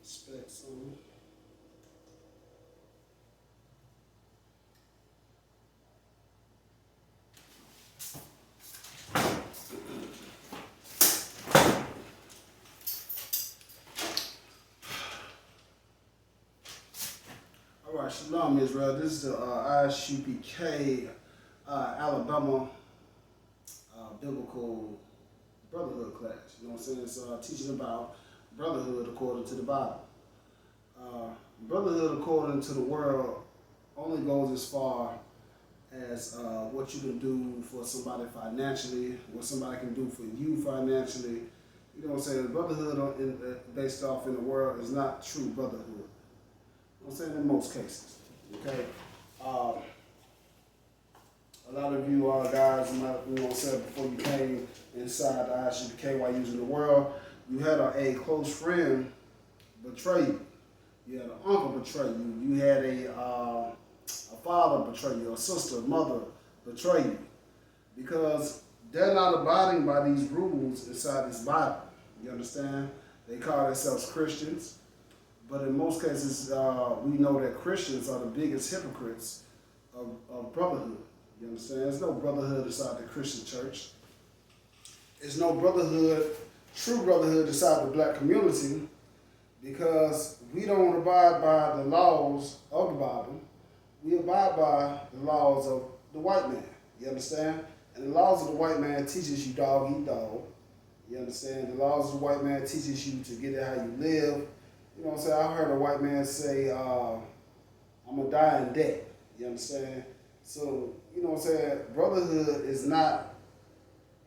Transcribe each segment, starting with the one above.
Specs on. All right, Shalom Israel. This is the ISUPK Alabama Biblical Brotherhood class. You know what I'm saying? It's teaching about brotherhood according to the Bible. Brotherhood according to the world only goes as far as what you can do for somebody financially, what somebody can do for you financially. You know what I'm saying? Brotherhood based off in the world is not true brotherhood. You know what I'm saying? In most cases. Okay? A lot of you guys, you know what I'm saying, before you came inside the ISUPK while you was in the world, you had a close friend betray you. You had an uncle betray you. You had a father betray you, a sister, a mother betray you. Because they're not abiding by these rules inside this Bible. You understand? They call themselves Christians. But in most cases, we know that Christians are the biggest hypocrites of brotherhood. You understand? There's no brotherhood inside the Christian church. There's no brotherhood, true brotherhood inside the black community, because we don't abide by the laws of the Bible. We abide by the laws of the white man. You understand? And the laws of the white man teaches you dog eat dog. You understand? The laws of the white man teaches you to get it how you live. You know what I'm saying? I heard a white man say, I'm going to die in debt. You understand? So, you know what I'm saying? Brotherhood is not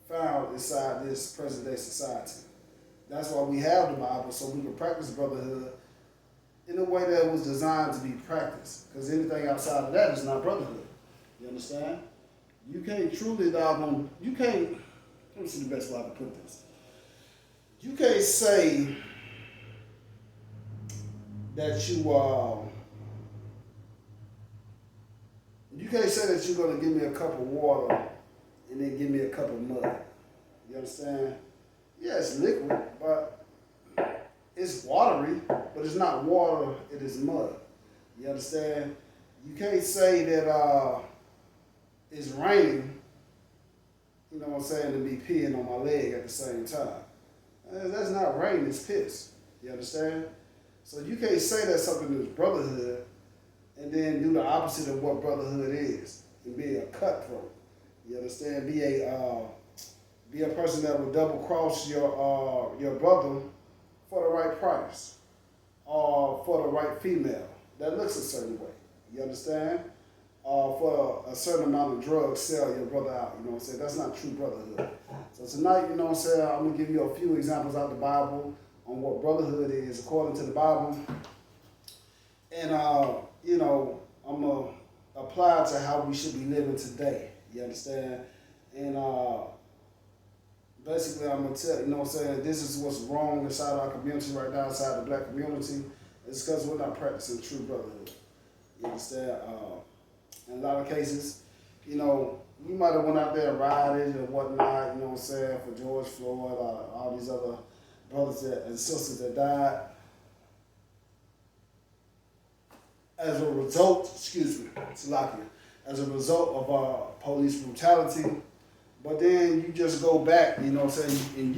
found inside this present day society. That's why we have the Bible, so we can practice brotherhood in a way that was designed to be practiced. Because anything outside of that is not brotherhood. You understand? You can't truly let me see the best way I can put this. You can't say that you can't say that you're going to give me a cup of water and then give me a cup of mud. You understand? Yeah, it's liquid, but it's watery, but it's not water, it is mud. You understand? You can't say that it's raining, you know what I'm saying, and be peeing on my leg at the same time. That's not rain, it's piss. You understand? So you can't say that something is brotherhood and then do the opposite of what brotherhood is and be a cutthroat. You understand? Be a person that will double cross your brother for the right price or for the right female that looks a certain way. You understand? For a certain amount of drugs, sell your brother out. You know what I'm saying? That's not true brotherhood. So tonight, you know what I'm saying, I'm going to give you a few examples out of the Bible on what brotherhood is according to the Bible. And, you know, I'm going to apply it to how we should be living today. You understand? And basically, I'm going to tell you, know what I'm saying, this is what's wrong inside our community right now, inside the black community. It's because we're not practicing true brotherhood. You understand? In a lot of cases, you know, you might have went out there and rioted and whatnot, you know what I'm saying, for George Floyd, all these other brothers and sisters that died. As a result, Salakia, as a result of police brutality, but then you just go back, you know what I'm saying, and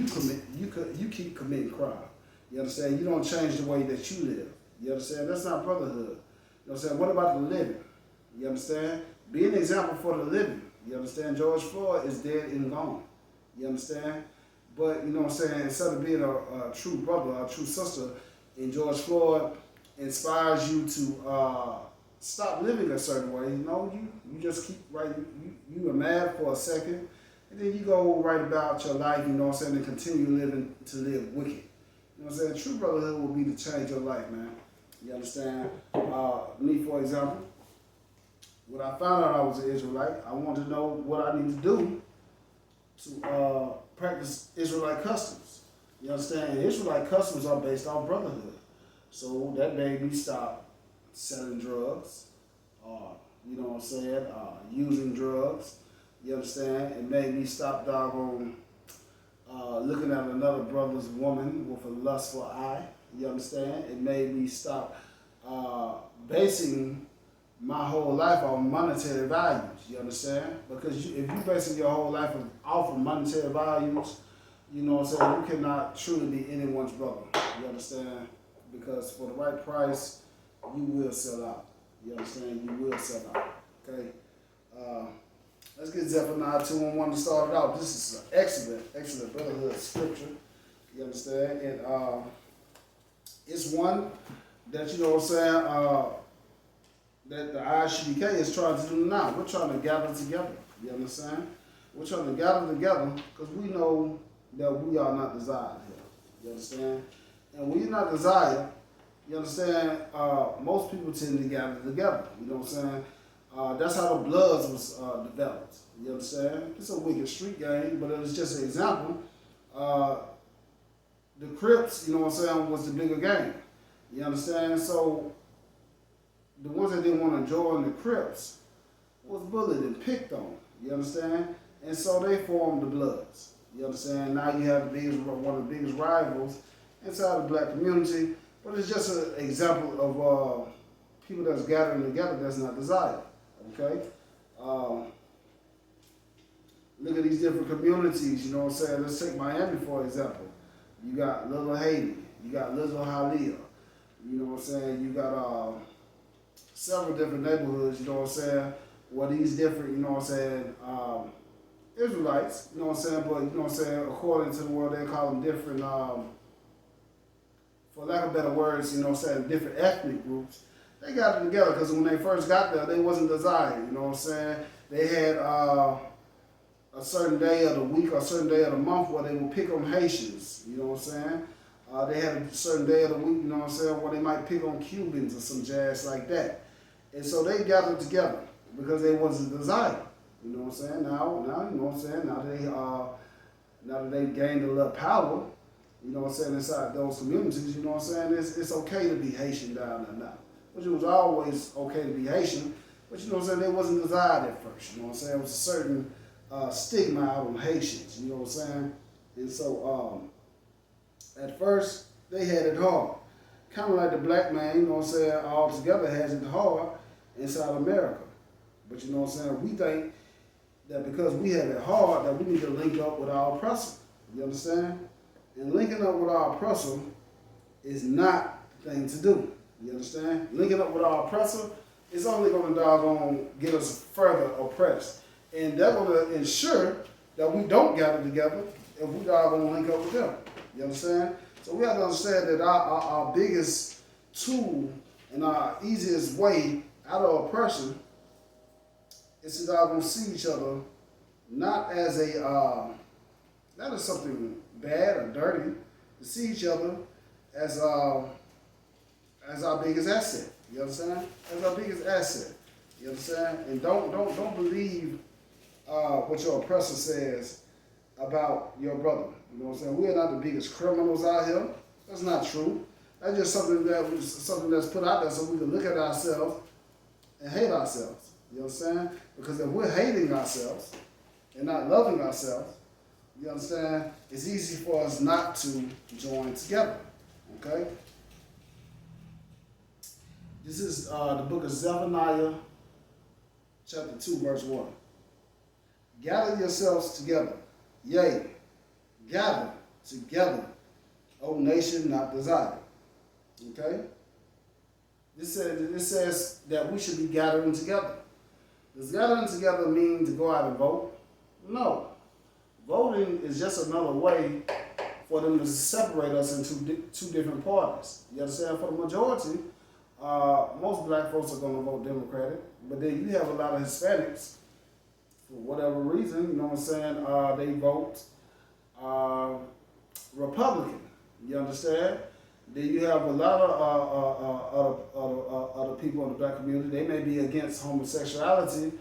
you keep committing crime. You understand? You don't change the way that you live. You understand? That's not brotherhood. You know what I'm saying? What about the living? You understand? Be an example for the living. You understand? George Floyd is dead and gone. You understand? But, you know what I'm saying, instead of being a true brother, a true sister, and George Floyd inspires you to stop living a certain way, you know, you just keep right, you are mad for a second, and then you go right about your life, you know what I'm saying, and continue living to live wicked. You know what I'm saying? True brotherhood will be to change your life, man. You understand? Me, for example, when I found out I was an Israelite, I wanted to know what I need to do to practice Israelite customs. You understand? And Israelite customs are based on brotherhood. So that made me stop selling drugs, you know what I'm saying, using drugs. You understand? It made me stop doggone looking at another brother's woman with a lustful eye. You understand? It made me stop basing my whole life on monetary values. You understand? Because if you're basing your whole life off of monetary values, you know what I'm saying, you cannot truly be anyone's brother. You understand? Because for the right price, you will sell out. You understand? You will sell out. Okay? Let's get Zephaniah 2:1 to start it out. This is an excellent brotherhood scripture. You understand? And it's one that, you know what I'm saying, that the ISUPK is trying to do now. We're trying to gather together. You understand? We're trying to gather together because we know that we are not desired here. You understand? And when you're not desired, you understand, most people tend to gather together. You know what I'm saying? That's how the Bloods was developed. You understand? It's a wicked street game, but it was just an example. The Crips, you know what I'm saying, was the bigger game. You understand? So the ones that didn't want to join the Crips was bullied and picked on. You understand? And so they formed the Bloods. You understand? Now you have one of the biggest rivals inside the black community, but it's just an example of people that's gathering together that's not desired. Okay? Look at these different communities, you know what I'm saying? Let's take Miami for example. You got Little Haiti, you got Little Hialeah, you know what I'm saying? You got several different neighborhoods, you know what I'm saying? Where these different, you know what I'm saying, Israelites, you know what I'm saying? But, you know what I'm saying, according to the world, they call them different, for lack of better words, you know what I'm saying, different ethnic groups. They got it together because when they first got there, they wasn't desired, you know what I'm saying? They had a certain day of the week or a certain day of the month where they would pick on Haitians, you know what I'm saying? They had a certain day of the week, you know what I'm saying, where they might pick on Cubans or some jazz like that. And so they gathered together because they wasn't desired, you know what I'm saying? Now, you know what I'm saying, now that they gained a little power, you know what I'm saying, inside those communities, you know what I'm saying, it's okay to be Haitian down there now. Which it was always okay to be Haitian, but you know what I'm saying, they wasn't desired at first, you know what I'm saying? It was a certain stigma out on Haitians, you know what I'm saying? And so, at first, they had it hard. Kind of like the black man, you know what I'm saying, all together has it hard inside America. But you know what I'm saying, we think that because we have it hard, that we need to link up with our oppressor. You understand? And linking up with our oppressor is not the thing to do. You understand? Linking up with our oppressor is only going to get us further oppressed. And that's going to ensure that we don't gather together if we are going to link up with them. You understand? So we have to understand that our biggest tool and our easiest way out of oppression is that we're going to see each other not as not as something bad or dirty, to see each other as our biggest asset. You understand? As our biggest asset. You understand? And don't believe what your oppressor says about your brother. You know what I'm saying? We are not the biggest criminals out here. That's not true. That's just something that's put out there so we can look at ourselves and hate ourselves. You understand? Because if we're hating ourselves and not loving ourselves, you understand, it's easy for us not to join together. Okay? This is the book of Zephaniah, chapter 2, verse 1. Gather yourselves together, yea, gather together, O nation not desired. Okay? This says that we should be gathering together. Does gathering together mean to go out and vote? No. Voting is just another way for them to separate us into two different parties. You understand? For the majority, most black folks are going to vote Democratic, but then you have a lot of Hispanics, for whatever reason, you know what I'm saying, they vote Republican. You understand? Then you have a lot of other people in the black community. They may be against homosexuality,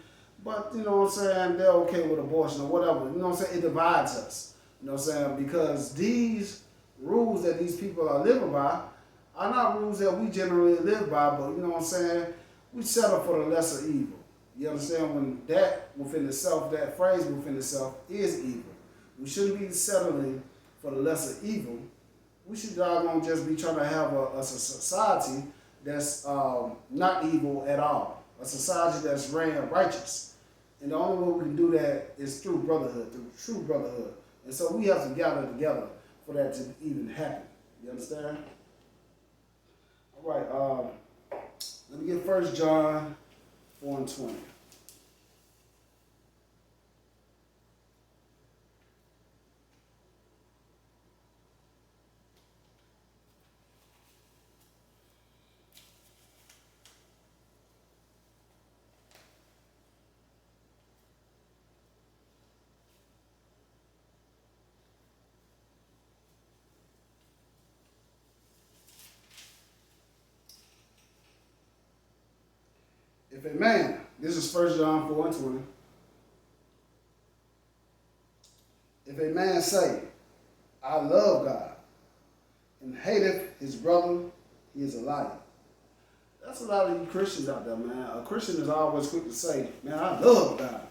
but you know what I'm saying, they're okay with abortion or whatever. You know what I'm saying? It divides us. You know what I'm saying? Because these rules that these people are living by are not rules that we generally live by, but you know what I'm saying? We settle for the lesser evil. You understand? When that within itself, that phrase within itself is evil. We shouldn't be settling for the lesser evil. We should doggone just be trying to have a society that's not evil at all. A society that's ran righteous. And the only way we can do that is through brotherhood, through true brotherhood. And so we have to gather together for that to even happen. You understand? All right. Let me get 1 John 4:20. If a man, this is 1 John 4:20. If a man say, I love God, and hateth his brother, he is a liar. That's a lot of you Christians out there, man. A Christian is always quick to say, man, I love God.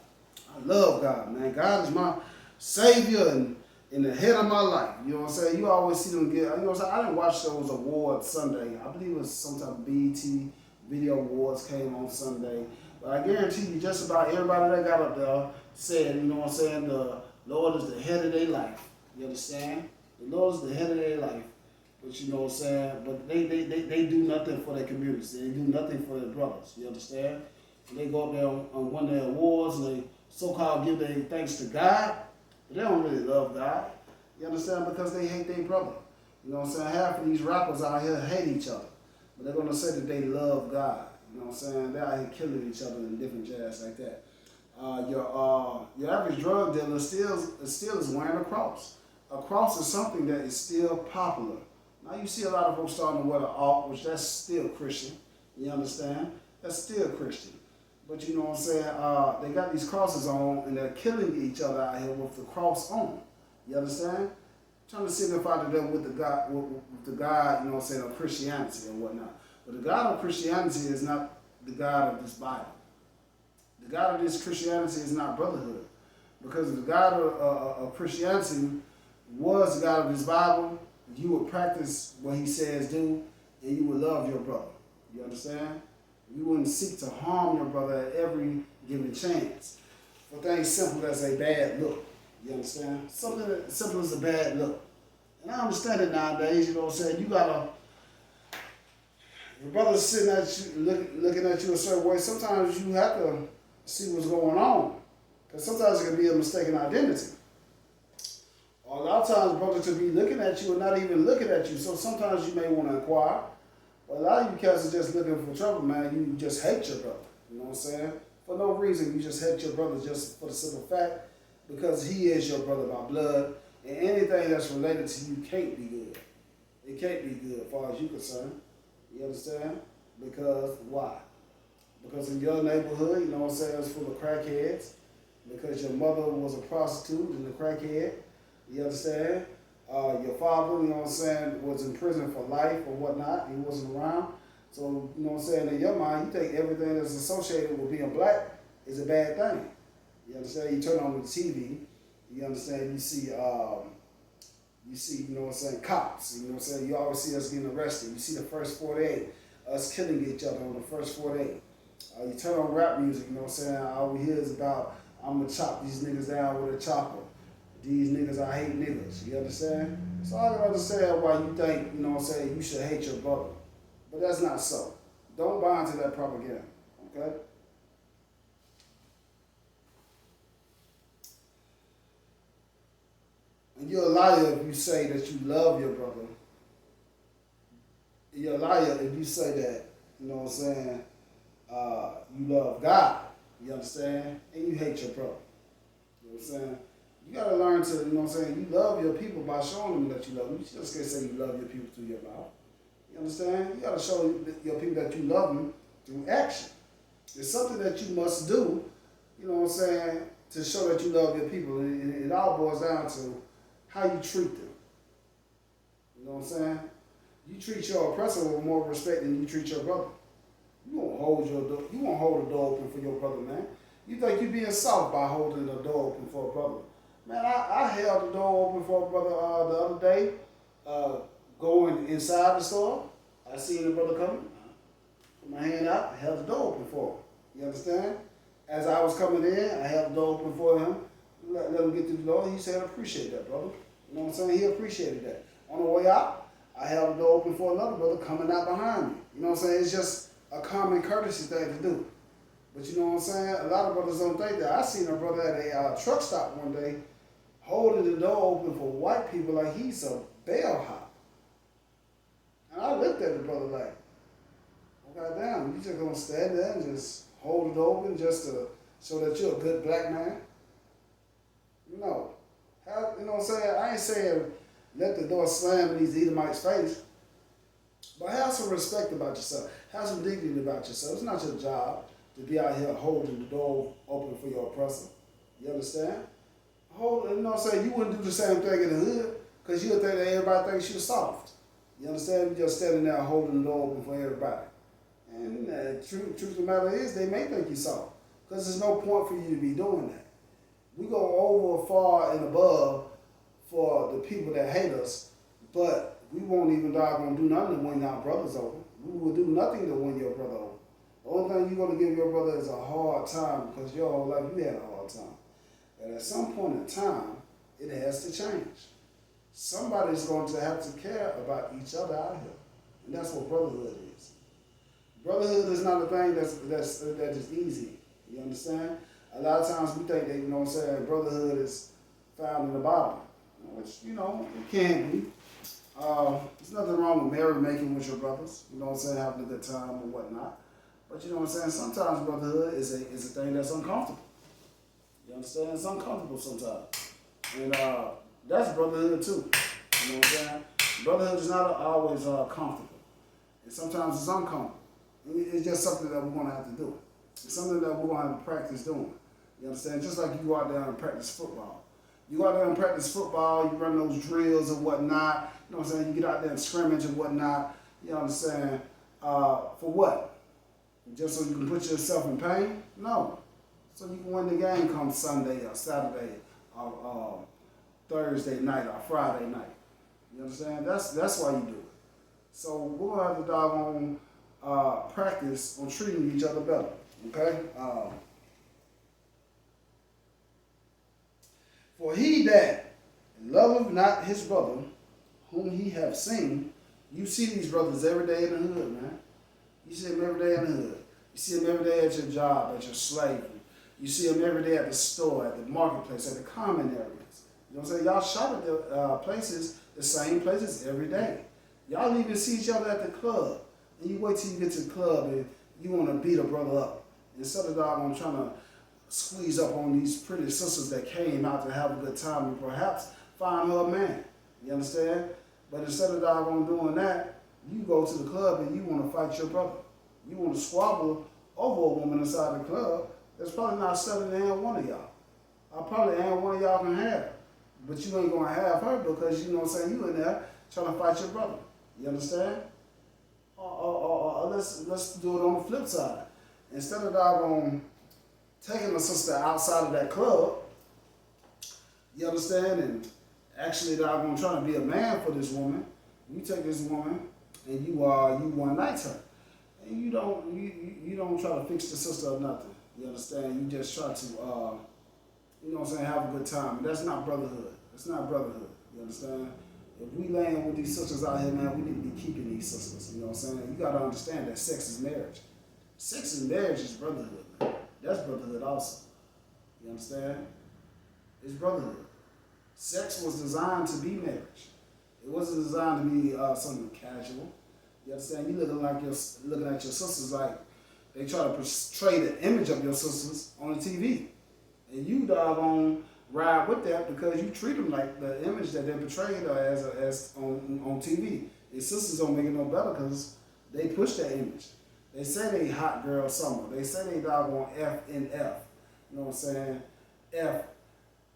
I love God, man. God is my Savior and in the head of my life. You know what I'm saying? You always see them get, you know what I'm saying? I didn't watch those awards Sunday. I believe it was some type of BET Video Awards came on Sunday. But I guarantee you, just about everybody that got up there said, you know what I'm saying, the Lord is the head of their life. You understand? The Lord is the head of their life. But you know what I'm saying? But they do nothing for their communities. They do nothing for their brothers. You understand? And they go up there on one of their awards and they so-called give their thanks to God. But they don't really love God. You understand? Because they hate their brother. You know what I'm saying? Half of these rappers out here hate each other. But they're going to say that they love God. You know what I'm saying? They're out here killing each other in different jazz like that. Your average drug dealer still is wearing a cross. A cross is something that is still popular. Now you see a lot of folks starting to wear the alt, which that's still Christian. You understand? That's still Christian. But you know what I'm saying? They got these crosses on and they're killing each other out here with the cross on. You understand? Trying to signify to them with the God, you know what I'm saying, of Christianity and whatnot. But the God of Christianity is not the God of this Bible. The God of this Christianity is not brotherhood. Because if the God of Christianity was the God of this Bible, you would practice what he says do, and you would love your brother. You understand? You wouldn't seek to harm your brother at every given chance for things simple as a bad look. You understand? Something as simple as a bad look. And I understand it nowadays, you know what I'm saying? You gotta, your brother's sitting at you, looking at you a certain way, sometimes you have to see what's going on. Because sometimes it can be a mistaken identity. Or a lot of times brothers could be looking at you and not even looking at you. So sometimes you may want to inquire. But a lot of you cats are just looking for trouble, man. You just hate your brother. You know what I'm saying? For no reason, you just hate your brother just for the simple fact because he is your brother by blood. And anything that's related to you can't be good. It can't be good as far as you're concerned. You understand? Because why? Because in your neighborhood, you know what I'm saying, it's full of crackheads. Because your mother was a prostitute and a crackhead. You understand? Your father, you know what I'm saying, was in prison for life or whatnot. He wasn't around. So, you know what I'm saying, in your mind, you think everything that's associated with being black is a bad thing. You understand? You turn on the TV, you understand, you see, you know what I'm saying, cops. You know what I'm saying? You always see us getting arrested. You see the first 48, us killing each other on the first 48. You turn on rap music, you know what I'm saying, all we hear is about, I'm going to chop these niggas down with a chopper. These niggas, I hate niggas. You understand? So I can understand why you think, you know what I'm saying, you should hate your brother. But that's not so. Don't buy into that propaganda. Okay? And you're a liar if you say that you love your brother. You're a liar if you say that, you know what I'm saying, you love God. You understand? And you hate your brother. You know what I'm saying? You gotta learn to, you know what I'm saying, you love your people by showing them that you love them. You just can't say you love your people through your mouth. You understand? You gotta show your people that you love them through action. It's something that you must do, you know what I'm saying, to show that you love your people. And it all boils down to how you treat them. You know what I'm saying? You treat your oppressor with more respect than you treat your brother. You won't hold the door open for your brother, man. You think you're being soft by holding the door open for a brother. Man, I held the door open for a brother the other day. going inside the store, I seen the brother coming, put my hand out, I held the door open for him. You understand? As I was coming in, I held the door open for him, let him get through the door. He said, I appreciate that, brother. You know what I'm saying? He appreciated that. On the way out, I held the door open for another brother coming out behind me. You know what I'm saying? It's just a common courtesy thing to do. But you know what I'm saying? A lot of brothers don't think that. I seen a brother at a truck stop one day holding the door open for white people like he's a bellhop. And I looked at the brother like, oh, goddamn, you just gonna stand there and just hold it open just to show that you're a good black man? No. You know what I'm saying? I ain't saying let the door slam in these Edomites' face. But have some respect about yourself. Have some dignity about yourself. It's not your job to be out here holding the door open for your oppressor. You understand? You know what I'm saying? You wouldn't do the same thing in the hood because you would think that everybody thinks you're soft. You understand? You're just standing there holding the door open for everybody. And truth of the matter is, they may think you're soft because there's no point for you to be doing that. We go over far and above for the people that hate us, but we won't even doggone do nothing to win our brothers over. We will do nothing to win your brother over. The only thing you're going to give your brother is a hard time because your whole life you had a hard time. And at some point in time, it has to change. Somebody's going to have to care about each other out here. And that's what brotherhood is. Brotherhood is not a thing that is easy. You understand? A lot of times we think that, you know what I'm saying, brotherhood is found in the Bible. Which, you know, it can be. There's nothing wrong with merrymaking with your brothers. You know what I'm saying? Having a good time or whatnot. But you know what I'm saying? Sometimes brotherhood is a thing that's uncomfortable. You understand? It's uncomfortable sometimes. And that's brotherhood too. You know what I'm saying? Brotherhood is not always comfortable. And sometimes it's uncomfortable. It's just something that we're going to have to do. It's something that we're going to have to practice doing. You understand? Just like you go out there and practice football. You go out there and practice football, you run those drills and whatnot. You know what I'm saying? You get out there and scrimmage and whatnot. You understand? For what? Just so you can put yourself in pain? No. So you can win the game come Sunday or Saturday or Thursday night or Friday night. You understand? That's why you do it. So we're going to have to doggone practice on treating each other better. Okay? For he that loveth not his brother, whom he have seen, you see these brothers every day in the hood, man. You see them every day in the hood. You see them every day at your job, at your slavery. You see them every day at the store, at the marketplace, at the common areas. You know what I'm saying? Y'all shop at the places, the same places every day. Y'all even see each other at the club. And you wait till you get to the club and you want to beat a brother up. Instead of trying to squeeze up on these pretty sisters that came out to have a good time and perhaps find her a man. You understand? But instead of doing that, you go to the club and you want to fight your brother. You want to squabble over a woman inside the club that's probably not studying to have one of y'all. I probably ain't one of y'all can have her. But you ain't going to have her because, you know what I'm saying, you in there trying to fight your brother. You understand? Or let's do it on the flip side. Instead of taking a sister outside of that club, you understand, and actually trying to be a man for this woman, you take this woman and you one night her. And you don't try to fix the sister or nothing. You understand? You just try to you know what I'm saying, have a good time. And that's not brotherhood. It's not brotherhood. You understand? If we laying with these sisters out here, man, we need to be keeping these sisters. You know what I'm saying? You gotta understand that sex is marriage. Sex and marriage is brotherhood, man. That's brotherhood also. You understand? It's brotherhood. Sex was designed to be marriage. It wasn't designed to be something casual. You understand? You looking at your sisters like they try to portray the image of your sisters on the TV. And you doggone ride with that because you treat them like the image that they're portrayed as on TV. Your sisters don't make it no better because they push that image. They say they hot girl summer. They say they doggone F and F. You know what I'm saying? F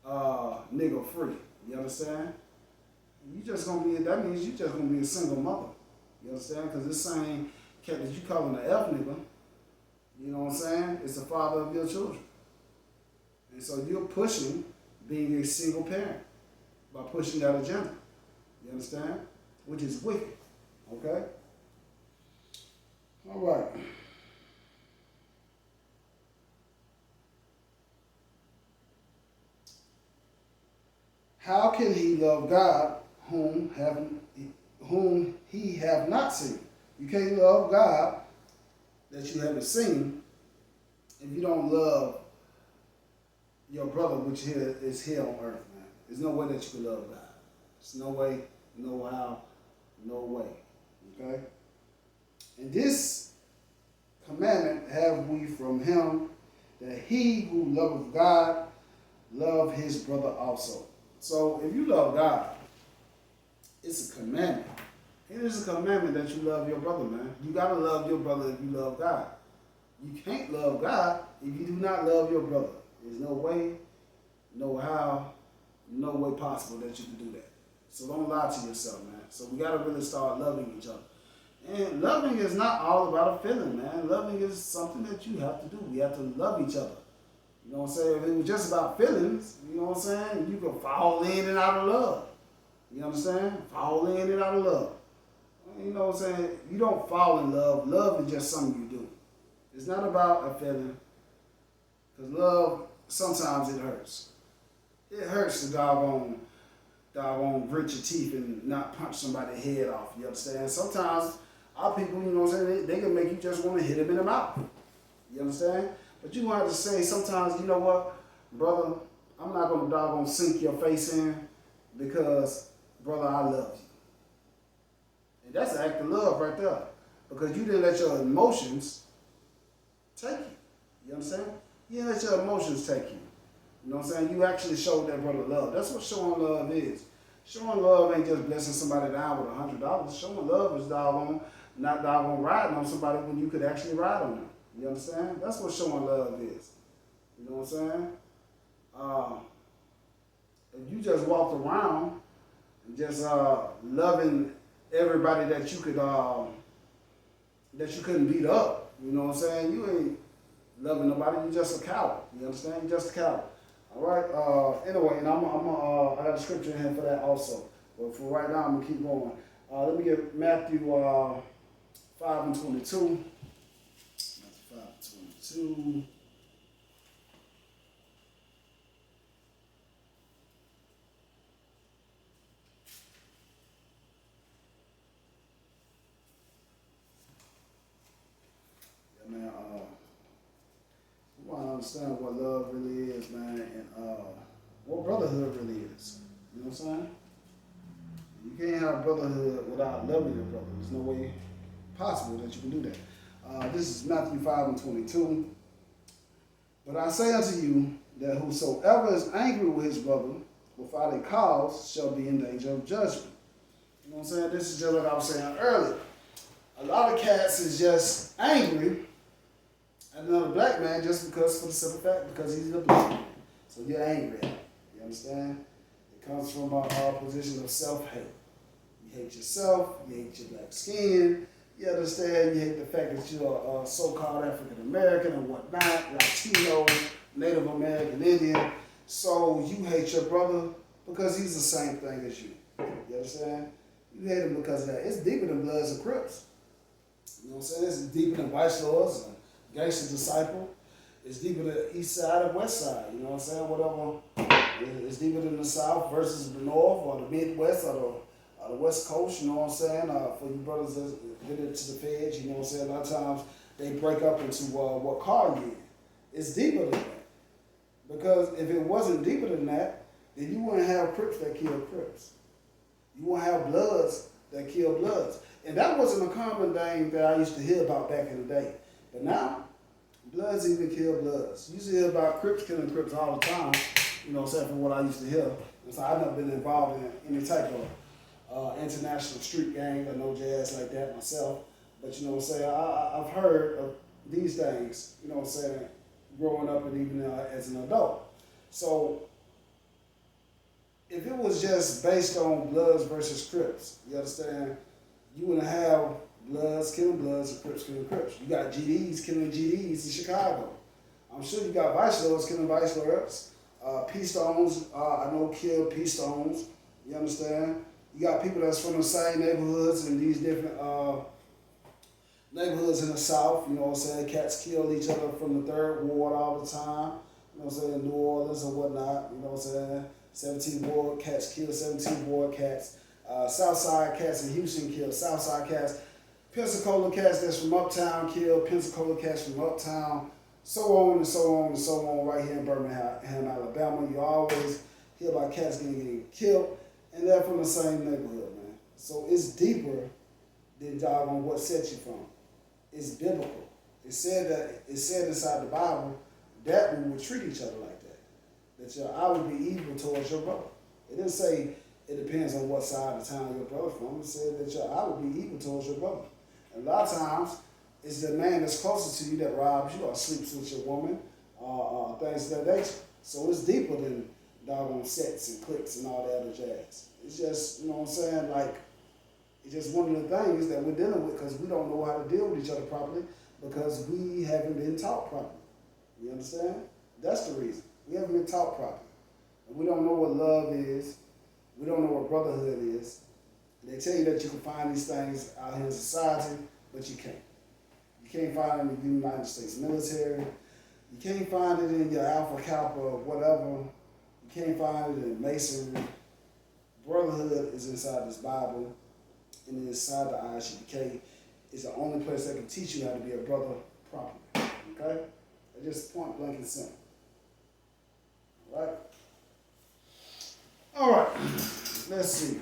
nigga free. You understand? That means you just gonna be a single mother. You understand? Because this same cat that you calling the F nigga, you know what I'm saying? It's the father of your children. And so you're pushing being a single parent by pushing that agenda. You understand? which is wicked. Okay? All right. How can he love God whom he have not seen? You can't love God that you haven't seen if you don't love your brother, which is here on earth, man. There's no way that you can love God. There's no way, no how, no way. Okay? And this commandment have we from him, that he who loveth God love his brother also. So if you love God, it's a commandment. It is a commandment that you love your brother, man. You got to love your brother if you love God. You can't love God if you do not love your brother. There's no way, no how, no way possible that you can do that. So don't lie to yourself, man. So we got to really start loving each other. And loving is not all about a feeling, man. Loving is something that you have to do. We have to love each other. You know what I'm saying? If it was just about feelings, you know what I'm saying? You can fall in and out of love. You understand? Fall in and out of love. You know what I'm saying? You don't fall in love. Love is just something you do. It's not about a feeling. Because love, sometimes it hurts. It hurts to doggone grit your teeth and not punch somebody's head off. You understand? Sometimes our people, you know what I'm saying, they can make you just want to hit them in the mouth. You understand? But you want to say sometimes, you know what, brother, I'm not going to doggone sink your face in because, brother, I love you. And that's an act of love right there. Because you didn't let your emotions take you. You understand? You didn't let your emotions take you. You know what I'm saying? You actually showed that brother love. That's what showing love is. Showing love ain't just blessing somebody down with $100. Showing love is not doggone riding on somebody when you could actually ride on them. You understand? That's what showing love is. You know what I'm saying? If you just walked around and just loving everybody that you could that you couldn't beat up, you know what I'm saying? You ain't loving nobody. You're just a coward. You understand? You're just a coward. All right. Anyway, and I got a scripture in here for that also. But for right now, I'm gonna keep going. Let me get Matthew 5:22. Matthew 5:22. Yeah, man. We want to understand what love really is, man, and what brotherhood really is. You know what I'm saying? You can't have brotherhood without loving your brother. There's no way possible that you can do that. This is Matthew 5:22. But I say unto you that whosoever is angry with his brother without a cause shall be in danger of judgment. You know what I'm saying? This is just like I was saying earlier. A lot of cats is just angry at another black man just because, for the simple fact, because he's a black man. So you're angry at him. You understand? It comes from a position of self-hate. You hate yourself, you hate your black skin, you understand, you hate the fact that you're a so-called African American and whatnot, Latino, Native American, Indian. So you hate your brother because he's the same thing as you. You understand? You hate him because of that. It's deeper than Bloods and Crips. You know what I'm saying? It's deeper than White Lords and Gangster Disciple. It's deeper than East Side and West Side. You know what I'm saying? Whatever. It's deeper than the South versus the North or the Midwest or the West Coast. You know what I'm saying? For you brothers that get into the feds, you know what I'm saying? A lot of times they break up into what car you're in. It's deeper than that. Because if it wasn't deeper than that, then you wouldn't have Crips that kill Crips. You won't have Bloods that kill Bloods. And that wasn't a common thing that I used to hear about back in the day. But now, Bloods even kill Bloods. You used to hear about Crips killing Crips all the time, you know what I'm saying, from what I used to hear. And so I've never been involved in any type of international street gang or no jazz like that myself. But you know what I'm saying, I've heard of these things, you know what I'm saying, growing up and even as an adult. So, if it was just based on Bloods versus Crips, you understand, you wouldn't have Bloods killing Bloods and Crips killing Crips. You got GDs killing GDs in Chicago. I'm sure you got Vice Lords killing Vice Lords. P-Stones, I know kill P-Stones. You understand? You got people that's from the same neighborhoods and these different neighborhoods in the South. You know what I'm saying? Cats kill each other from the third ward all the time. You know what I'm saying? New Orleans or whatnot. You know what I'm saying? 17 ward cats kill 17 ward cats. Southside cats in Houston kill Southside cats. Pensacola cats that's from uptown kill Pensacola cats from uptown. So on and so on and so on right here in Birmingham, Alabama. You always hear about cats getting killed, and they're from the same neighborhood, man. So it's deeper than doggone what set you from. It's biblical. It's said inside the Bible that we would treat each other like that. That your eye would be evil towards your brother. It didn't say it depends on what side of town your brother's from. It said that your eye would be evil towards your brother. And a lot of times, it's the man that's closest to you that robs you or sleeps with your woman, things of that nature. So it's deeper than doggone sets and cliques and all that other jazz. It's just, you know what I'm saying, like, it's just one of the things that we're dealing with because we don't know how to deal with each other properly because we haven't been taught properly. You understand? That's the reason. We haven't been taught properly. And we don't know what love is. We don't know what brotherhood is. They tell you that you can find these things out here in society, but you can't. You can't find it in the United States military. You can't find it in your Alpha Kappa or whatever. You can't find it in Masonry. Brotherhood is inside this Bible and inside the ISUPK. It's the only place that can teach you how to be a brother properly. Okay? It's just point blank and simple. All right? All right. Let's see.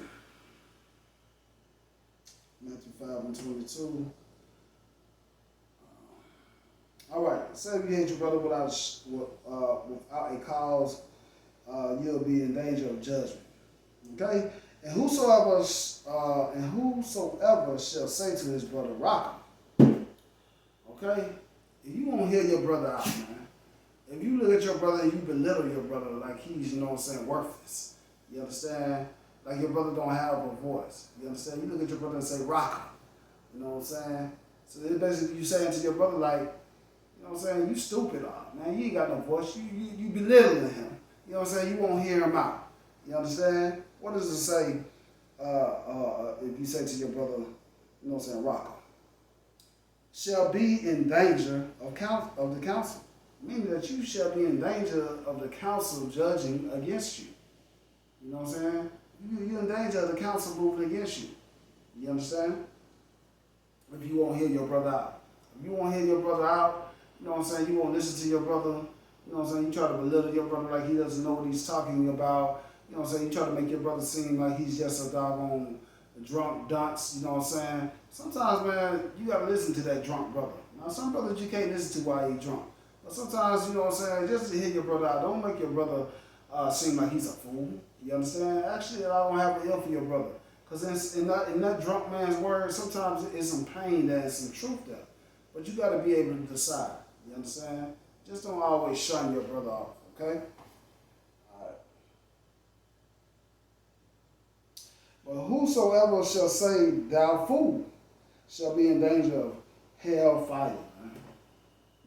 Matthew 5:22. All right. Say if you hate your brother without a cause, you'll be in danger of judgment. Okay? And whosoever shall say to his brother, rock him. Okay? If you won't hear your brother out, man. If you look at your brother and you belittle your brother like he's, you know what I'm saying, worthless. You understand? Like your brother don't have a voice. You understand? You look at your brother and say, rock him. You know what I'm saying? So it's basically you saying to your brother like, you know what I'm saying, you stupid, man. You ain't got no voice. You belittling him. You know what I'm saying? You won't hear him out. You understand? What does it say if you say to your brother, you know what I'm saying, rock him? Shall be in danger of the council. Meaning that you shall be in danger of the council judging against you. You know what I'm saying? You're in danger of the council moving against you. You understand? If you won't hear your brother out. If you won't hear your brother out, you know what I'm saying, you won't listen to your brother. You know what I'm saying? You try to belittle your brother like he doesn't know what he's talking about. You know what I'm saying? You try to make your brother seem like he's just a doggone drunk dunce. You know what I'm saying? Sometimes, man, you got to listen to that drunk brother. Now, some brothers you can't listen to while he's drunk. But sometimes, you know what I'm saying, just to hear your brother out, don't make your brother seem like he's a fool. You understand? Actually, I don't have an ill for your brother. Because in that drunk man's words, sometimes it's some pain there and some truth there. But you got to be able to decide. You understand? Just don't always shun your brother off, okay? All right. But whosoever shall say, thou fool, shall be in danger of hell fire, man.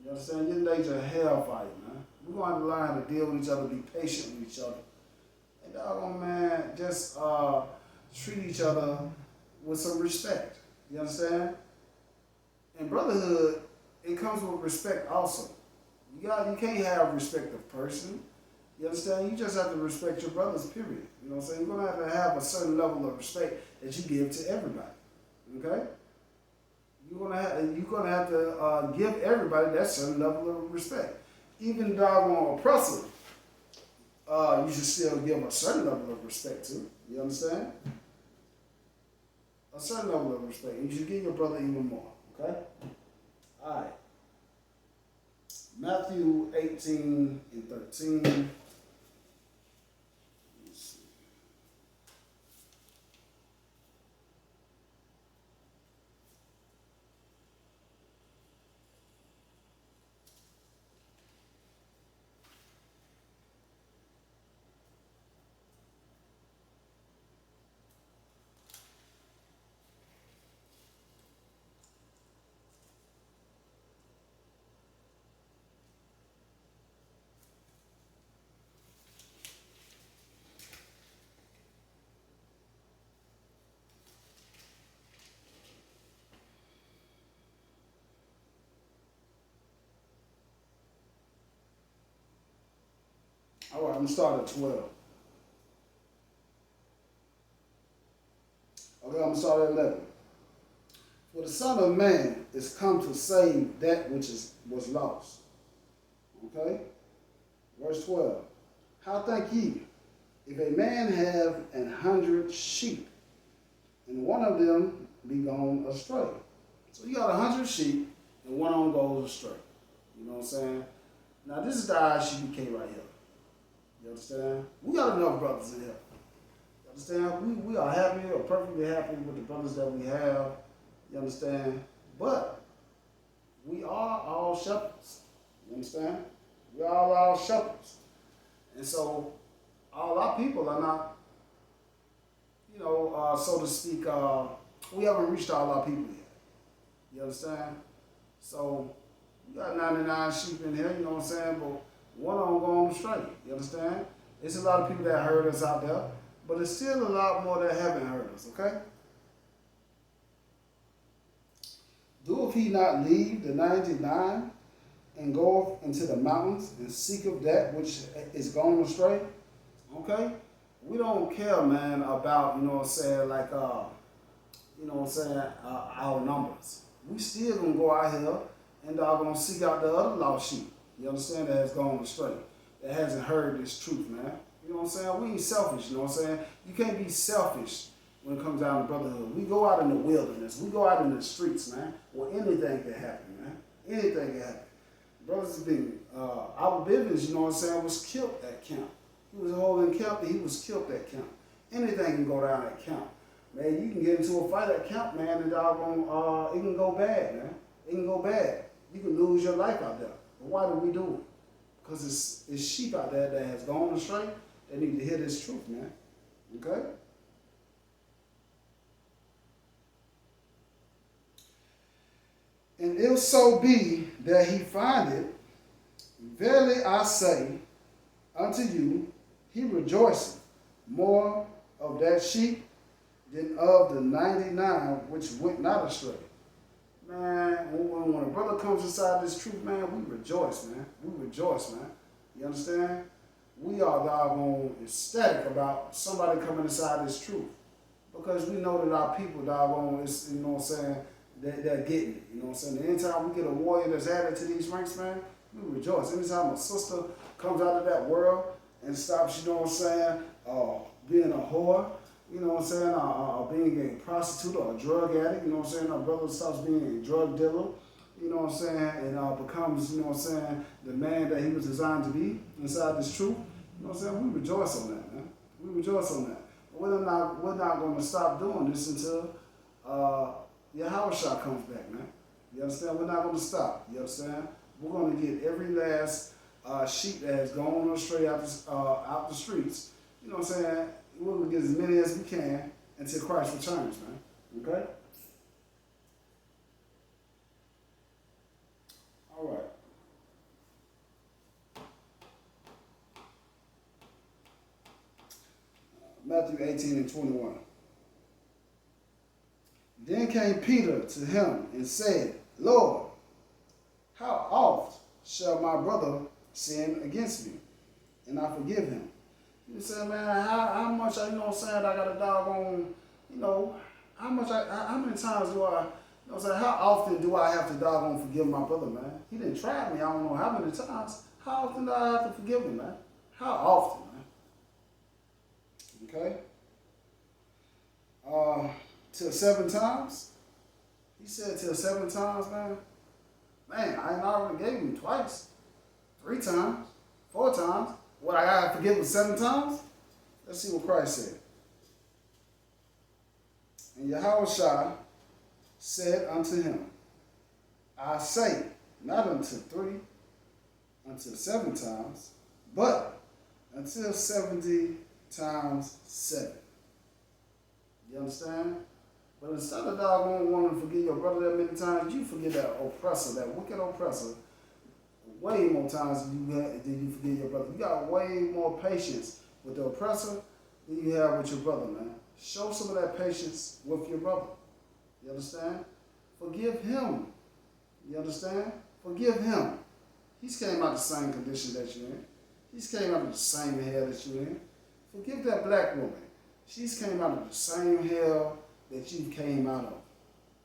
You understand? You're in danger of hellfire, man. We're going to have to learn how to deal with each other, be patient with each other. And doggone, man, just treat each other with some respect. You understand? And brotherhood, it comes with respect also. You can't have respect of person. You understand? You just have to respect your brothers, period. You know what I'm saying? You're going to have a certain level of respect that you give to everybody. Okay? You're gonna have to give everybody that certain level of respect. Even doggone oppressor, you should still give a certain level of respect to. You understand? A certain level of respect. You should give your brother even more. Okay? All right. Matthew 18:13. All right, I'm going to start at 12. Okay, I'm going to start at 11. For the Son of Man is come to save that which was lost. Okay? Verse 12. How think ye, if a man have 100 sheep, and one of them be gone astray? So you got 100 sheep, and one of them goes astray. You know what I'm saying? Now this is the ISUPK right here. You understand? We got enough brothers in here. You understand? We are happy or perfectly happy with the brothers that we have. You understand? But we are all shepherds. You understand? We are all shepherds. And so all our people are not, so to speak, we haven't reached all our people yet. You understand? So we got 99 sheep in here, you know what I'm saying? But one of them going straight. You understand? It's a lot of people that heard us out there, but it's still a lot more that haven't heard us, okay? Doeth he not leave the 99 and go into the mountains and seek of that which is gone astray? Okay? We don't care, man, about, our numbers. We still gonna go out here and gonna seek out the other lost sheep. You understand? That has gone astray. That hasn't heard this truth, man. You know what I'm saying? We ain't selfish, you know what I'm saying? You can't be selfish when it comes down to brotherhood. We go out in the wilderness. We go out in the streets, man, where anything can happen, man. Anything can happen. Brothers been, our business, you know what I'm saying, was killed at camp. He was holding camp and he was killed at camp. Anything can go down at camp. Man, you can get into a fight at camp, man, and it can go bad, man. It can go bad. You can lose your life out there. But why do we do it? Because it's sheep out there that has gone astray. They need to hear this truth, man. Okay? And if so be that he find it, verily I say unto you, he rejoiceth more of that sheep than of the 99 which went not astray. Man, when a brother comes inside this truth, man, we rejoice, man. We rejoice, man. You understand? We are doggone ecstatic about somebody coming inside this truth. Because we know that our people, doggone, is, you know what I'm saying, they're getting it. You know what I'm saying? Anytime we get a warrior that's added to these ranks, man, we rejoice. Anytime a sister comes out of that world and stops, you know what I'm saying, being a whore, you know what I'm saying, being a prostitute or a drug addict, you know what I'm saying, our brother stops being a drug dealer, you know what I'm saying, and becomes, you know what I'm saying, the man that he was designed to be inside this truth, you know what I'm saying, we rejoice on that, man. We rejoice on that. But we're not going to stop doing this until Yahushua comes back, man. You understand? We're not going to stop. You understand? We're going to get every last sheep that has gone astray out the streets. You know what I'm saying? We're going to get as many as we can until Christ returns, man. Okay? All right. Matthew 18 and 21. Then came Peter to him and said, Lord, how oft shall my brother sin against me, and I forgive him? He said, man, how much, you know what I'm saying, I got a doggone, how many times do I, you know what I'm saying, how often do I have to doggone forgive my brother, man? He didn't try me, I don't know how many times. How often do I have to forgive him, man? How often, man? Okay? Till 7 times? He said till 7 times, man. Man, I ain't already gave him twice, 3 times, 4 times. What, I gotta forgive him 7 times? Let's see what Christ said. And Yahushua said unto him, I say, not unto 3, until 7 times, but until 70 times 7. You understand? But instead of doggone wanting to forgive your brother that many times, you forgive that oppressor, that wicked oppressor, way more times than you forgive your brother. You got way more patience with the oppressor than you have with your brother, man. Show some of that patience with your brother. You understand? Forgive him. You understand? Forgive him. He's came out the same condition that you're in. She's came out of the same hell that you're in. Forgive that black woman. She's came out of the same hell that you came out of.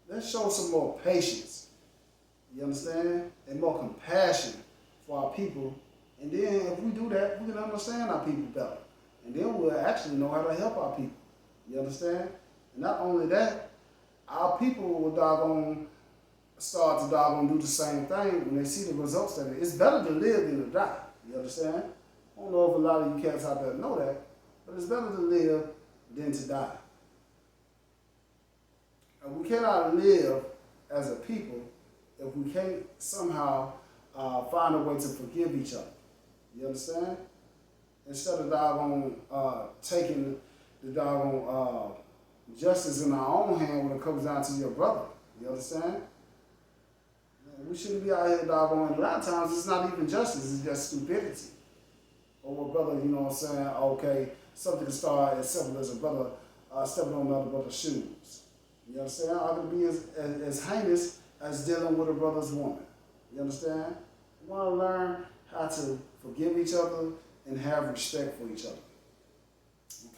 Let's show some more patience. You understand? And more compassion for our people. And then if we do that, we can understand our people better. And then we'll actually know how to help our people. You understand? And not only that, our people will start to do the same thing when they see the results of it. It's better to live than to die. You understand? I don't know if a lot of you cats out there know that, but it's better to live than to die. And we cannot live as a people if we can't somehow find a way to forgive each other. You understand? Instead of taking the justice in our own hand when it comes down to your brother. You understand? We shouldn't be out here a lot of times it's not even justice, it's just stupidity. Or a brother, you know what I'm saying, okay, something can start as simple as a brother stepping on another brother's shoes. You understand? I can be as heinous as dealing with a brother's woman. You understand? We want to learn how to forgive each other and have respect for each other.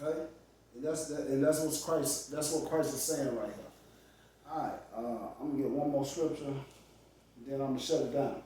Okay? And that's what Christ is saying right here. All right, I'm gonna get one more scripture, and then I'm gonna shut it down.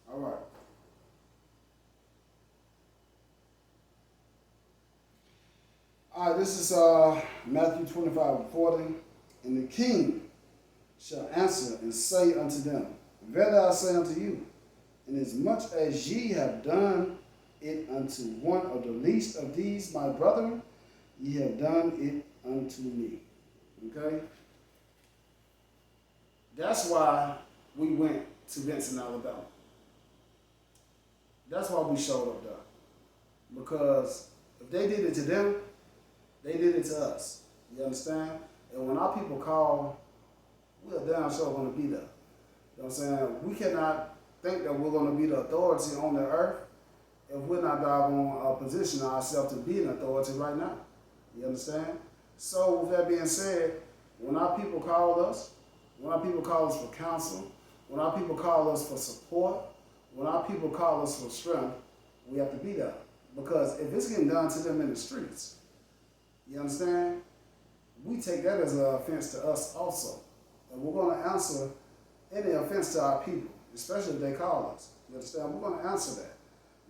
All right. All right, this is Matthew 25:40. And the king shall answer and say unto them, Verily I say unto you, inasmuch as ye have done it unto one of the least of these my brethren, ye have done it unto me. Okay? That's why we went to Vincent, Alabama. That's why we showed up there. Because if they did it to them, they did it to us. You understand? And when our people call, we're damn sure going to be there. You know what I'm saying? We cannot think that we're going to be the authority on the earth if we're not positioning ourselves to be an authority right now. You understand? So with that being said, when our people call us, when our people call us for counsel, when our people call us for support, when our people call us for strength, we have to be there. Because if it's getting done to them in the streets, you understand? We take that as an offense to us also. And we're going to answer any offense to our people, especially if they call us. You understand? We're going to answer that.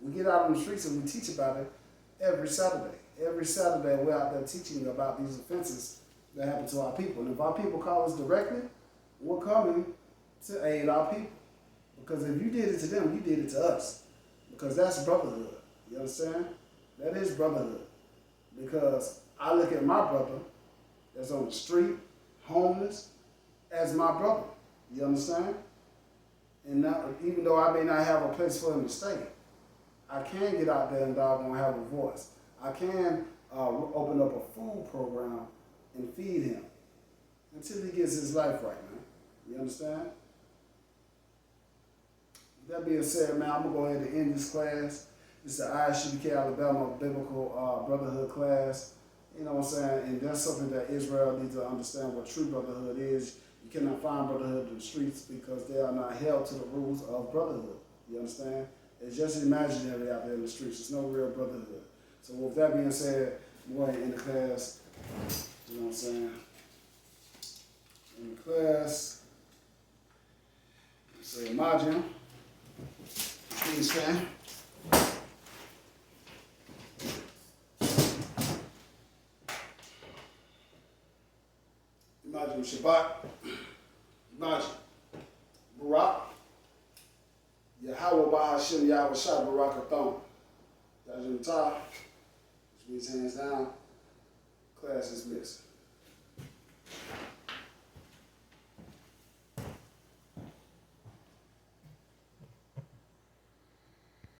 We get out on the streets and we teach about it every Saturday. Every Saturday we're out there teaching about these offenses that happen to our people. And if our people call us directly, we're coming to aid our people. Because if you did it to them, you did it to us. Because that's brotherhood. You understand? That is brotherhood. Because I look at my brother that's on the street, homeless, as my brother. You understand? And now, even though I may not have a place for him to stay, I can get out there and have a voice. I can open up a food program and feed him until he gets his life right, man. You understand? That being said, man, I'm going to go ahead and end this class. It's the ISUPK Alabama Biblical Brotherhood class. You know what I'm saying? And that's something that Israel needs to understand what true brotherhood is. You cannot find brotherhood in the streets because they are not held to the rules of brotherhood. You understand? It's just imaginary out there in the streets. There's no real brotherhood. So with that being said, I'm going to end the class. You know what I'm saying? In the class, so imagine. Please stand. Imagine Shabbat. Imagine Barak. Yahweh Bahashim Yahweh Shah Barak Athon. Imagine Tah. Which means hands down. Class is missed.